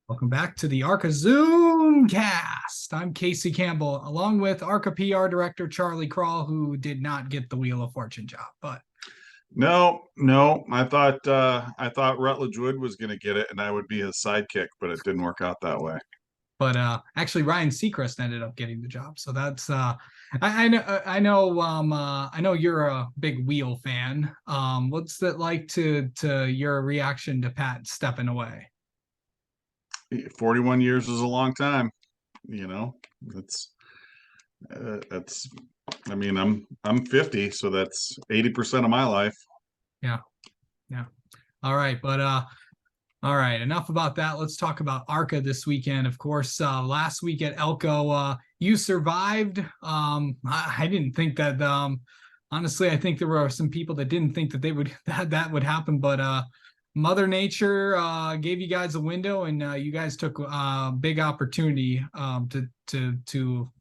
Welcome back to the ARCA Zoom cast. I'm Casey Campbell, along with ARCA PR director Charlie Crawl, who did not get the Wheel of Fortune job. But No. I thought Rutledge Wood was going to get it, and I would be his sidekick, but it didn't work out that way. actually Ryan Seacrest ended up getting the job. So that's I know you're a big Wheel fan. What's it like to your reaction to Pat stepping away? 41 years is a long time, you know. That's that's. I mean, I'm 50, so that's 80% of my life. Yeah, yeah. All right, all right, enough about that. Let's talk about ARCA this weekend. Of course, last week at Elko, you survived. I didn't think that. Honestly, I think there were some people that didn't think that they would that would happen, but Mother Nature gave you guys a window, and you guys took a big opportunity to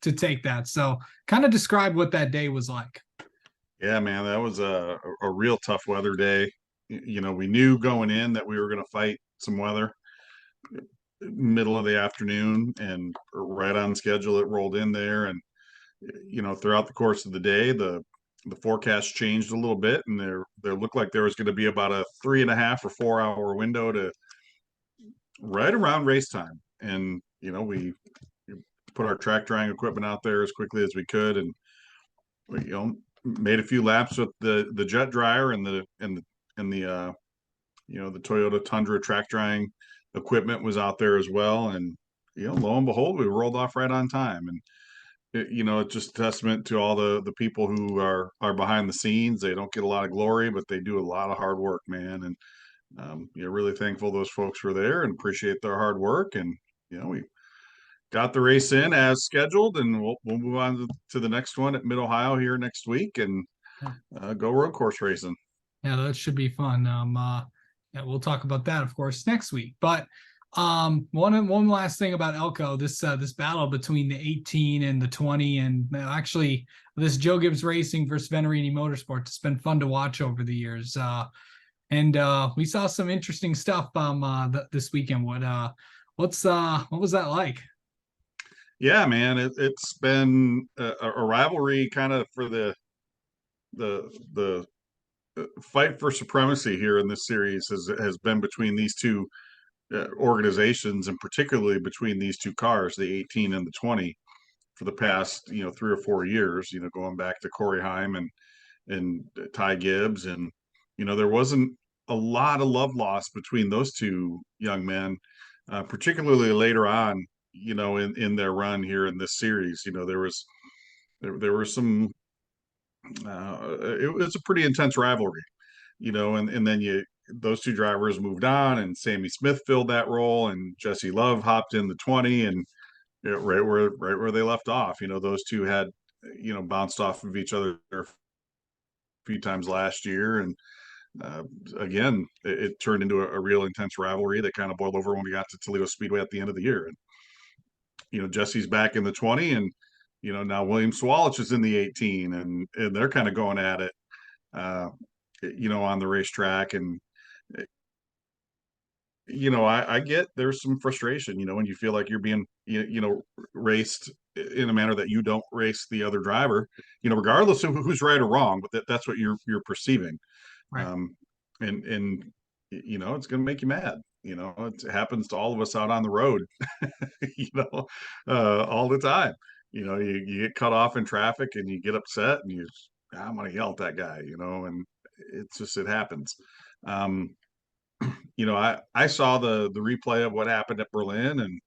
take that. So, kind of describe what that day was like. Yeah, man, that was a real tough weather day. You know, we knew going in that we were going to fight some weather. Middle of the afternoon, and right on schedule, it rolled in there, and throughout the course of the day, the forecast changed a little bit, and there looked like there was going to be about a 3.5 or 4 hour window to right around race time. And we put our track drying equipment out there as quickly as we could, and we, made a few laps with the jet dryer and the Toyota Tundra track drying equipment was out there as well. And lo and behold, we rolled off right on time. And it's just a testament to all the people who are behind the scenes. They don't get a lot of glory, but they do a lot of hard work, man. And you're really thankful those folks were there and appreciate their hard work. And we got the race in as scheduled, and we'll move on to the next one at Mid Ohio here next week, and Yeah. go road course racing. Yeah, that should be fun. Yeah, we'll talk about that, of course, next week. But one last thing about Elko, this battle between the 18 and the 20, and actually this Joe Gibbs Racing versus Venerini Motorsports. It's been fun to watch over the years. And we saw some interesting stuff this weekend. What was that like? Yeah, man, it's been a rivalry kind of for the fight for supremacy here in this series has been between these two organizations, and particularly between these two cars, the 18 and the 20, for the past 3 or 4 years. Going back to Corey Heim and Ty Gibbs, and there wasn't a lot of love lost between those two young men, particularly later on. In their run here in this series, there were some. It was a pretty intense rivalry, and then those two drivers moved on, and Sammy Smith filled that role, and Jesse Love hopped in the 20, and right where they left off. Those two had bounced off of each other a few times last year, and uh, again, it turned into a real intense rivalry that kind of boiled over when we got to Toledo Speedway at the end of the year. And Jesse's back in the 20, and now William Swalich is in the 18, and they're kind of going at it, uh, on the racetrack. And I get there's some frustration, when you feel like you're being, raced in a manner that you don't race the other driver, regardless of who's right or wrong, but that's what you're perceiving. Right. Um, and it's going to make you mad. It happens to all of us out on the road, you know, all the time. You get cut off in traffic and you get upset, and I'm going to yell at that guy, and it happens. Um, I saw the replay of what happened at Berlin, and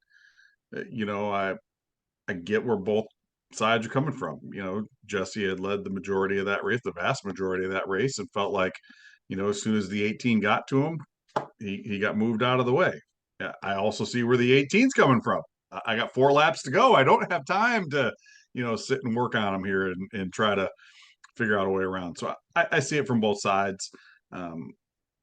I get where both sides are coming from. Jesse had led the majority of that race, the vast majority of that race, and felt like, as soon as the 18 got to him, he got moved out of the way. Yeah, I also see where the 18's coming from. I got 4 laps to go. I don't have time to, sit and work on them here and try to figure out a way around. So I see it from both sides. Um,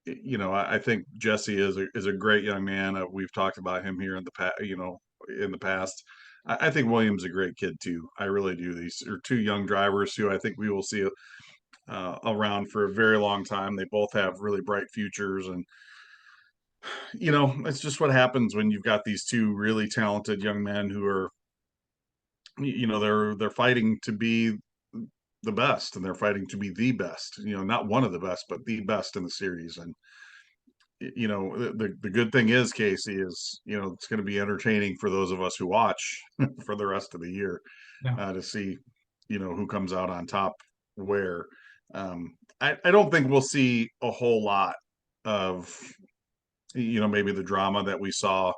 I think Jesse is a great young man. We've talked about him here in the past. In the past, I think Williams a great kid too. I really do. These are two young drivers who I think we will see around for a very long time. They both have really bright futures, and It's just what happens when you've got these two really talented young men who are, they're fighting to be the best, and they're fighting to be the best. Not one of the best, but the best in the series. And the good thing is, Casey, is it's going to be entertaining for those of us who watch for the rest of the year, Yeah. to see who comes out on top where. I don't think we'll see a whole lot of maybe the drama that we saw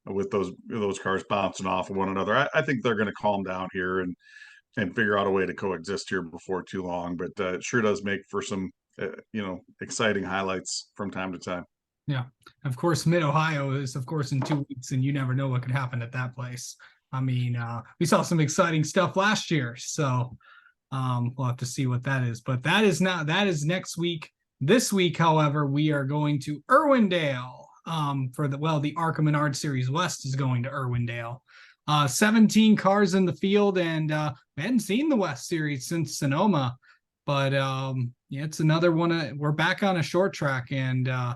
with those cars bouncing off of one another. I think they're going to calm down here and figure out a way to coexist here before too long. But it sure does make for some exciting highlights from time to time. Yeah. Of course, Mid Ohio is, of course, in 2 weeks, and you never know what could happen at that place. I mean, we saw some exciting stuff last year, so we'll have to see what that is. But that is next week. This week, however, we are going to Irwindale for the ARCA Menard Series West is going to Irwindale. 17 cars in the field, and we hadn't seen the West Series since Sonoma, but yeah, it's another one. We're back on a short track, and I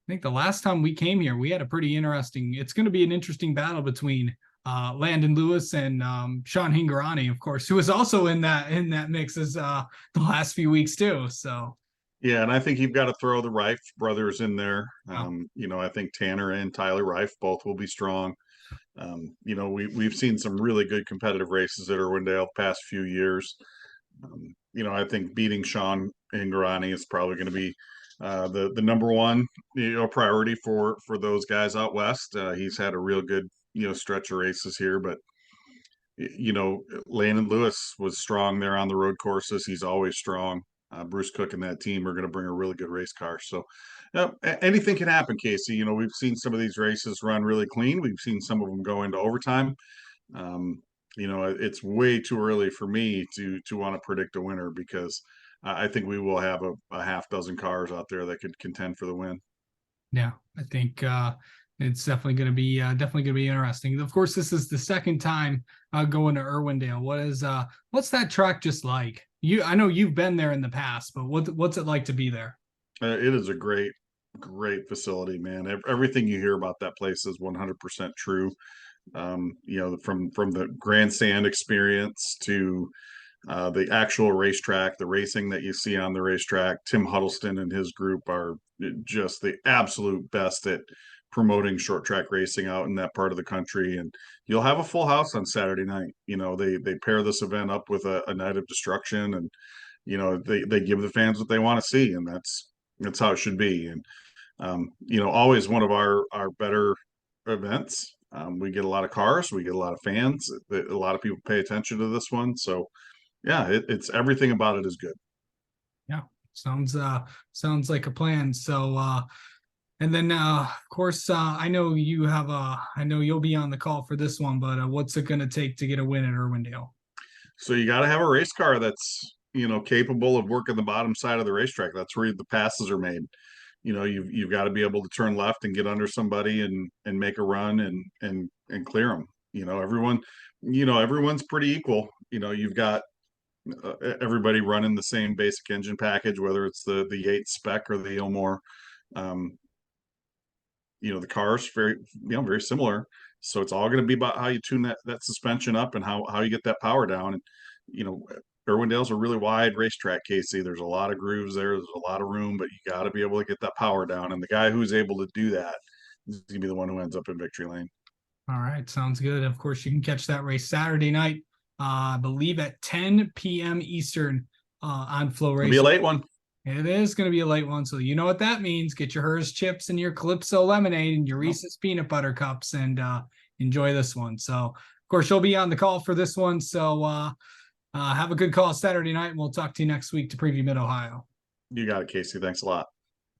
think the last time we came here, we had a pretty interesting. It's going to be an interesting battle between Landon Lewis and Sean Hingorani, of course, who was also in that mix as the last few weeks too. So yeah, and I think you've got to throw the Reif brothers in there. wow. I think Tanner and Tyler Reif both will be strong. We've seen some really good competitive races at Irwindale the past few years. I think beating Sean Ingrani is probably going to be the number one priority for those guys out west. He's had a real good stretch of races here, but Landon Lewis was strong there on the road courses. He's always strong. Bruce Cook and that team are going to bring a really good race car. So anything can happen, Casey. We've seen some of these races run really clean. We've seen some of them go into overtime. It's way too early for me to want to predict a winner, because I think we will have a half dozen cars out there that could contend for the win. Yeah, I think it's definitely going to be interesting. Of course, this is the second time going to Irwindale. What's that track just like? I know you've been there in the past, but what's it like to be there? It is a great facility, man. Everything you hear about that place is 100% true. From the grandstand experience to the actual racetrack, the racing that you see on the racetrack. Tim Huddleston and his group are just the absolute best at promoting short track racing out in that part of the country. And you'll have a full house on Saturday night. They pair this event up with a night of destruction, and they give the fans what they want to see, and that's how it should be. And always one of our better events. We get a lot of cars, we get a lot of fans. A lot of people pay attention to this one, so yeah, it's everything about it is good. Yeah, sounds like a plan. So and then of course I know you'll be on the call for this one, but what's it going to take to get a win at Irwindale? So you got to have a race car that's capable of working the bottom side of the racetrack. That's where the passes are made. You've got to be able to turn left and get under somebody and make a run and clear them. Everyone's pretty equal. You've got everybody running the same basic engine package, whether it's the Yates spec or the Ilmore. The cars very similar. So it's all going to be about how you tune that suspension up and how you get that power down. And Irwindale's a really wide racetrack, Casey. There's a lot of grooves there. There's a lot of room, but you got to be able to get that power down. And the guy who's able to do that is going to be the one who ends up in victory lane. All right, sounds good. Of course, you can catch that race Saturday night, I believe at 10 p.m. Eastern on Flow Racing. It'll be a late one. It is going to be a late one, so you know what that means. Get your Hers chips and your Calypso lemonade and your Reese's peanut butter cups, and enjoy this one. So, of course, you'll be on the call for this one. So, have a good call Saturday night, and we'll talk to you next week to preview Mid-Ohio. You got it, Casey. Thanks a lot.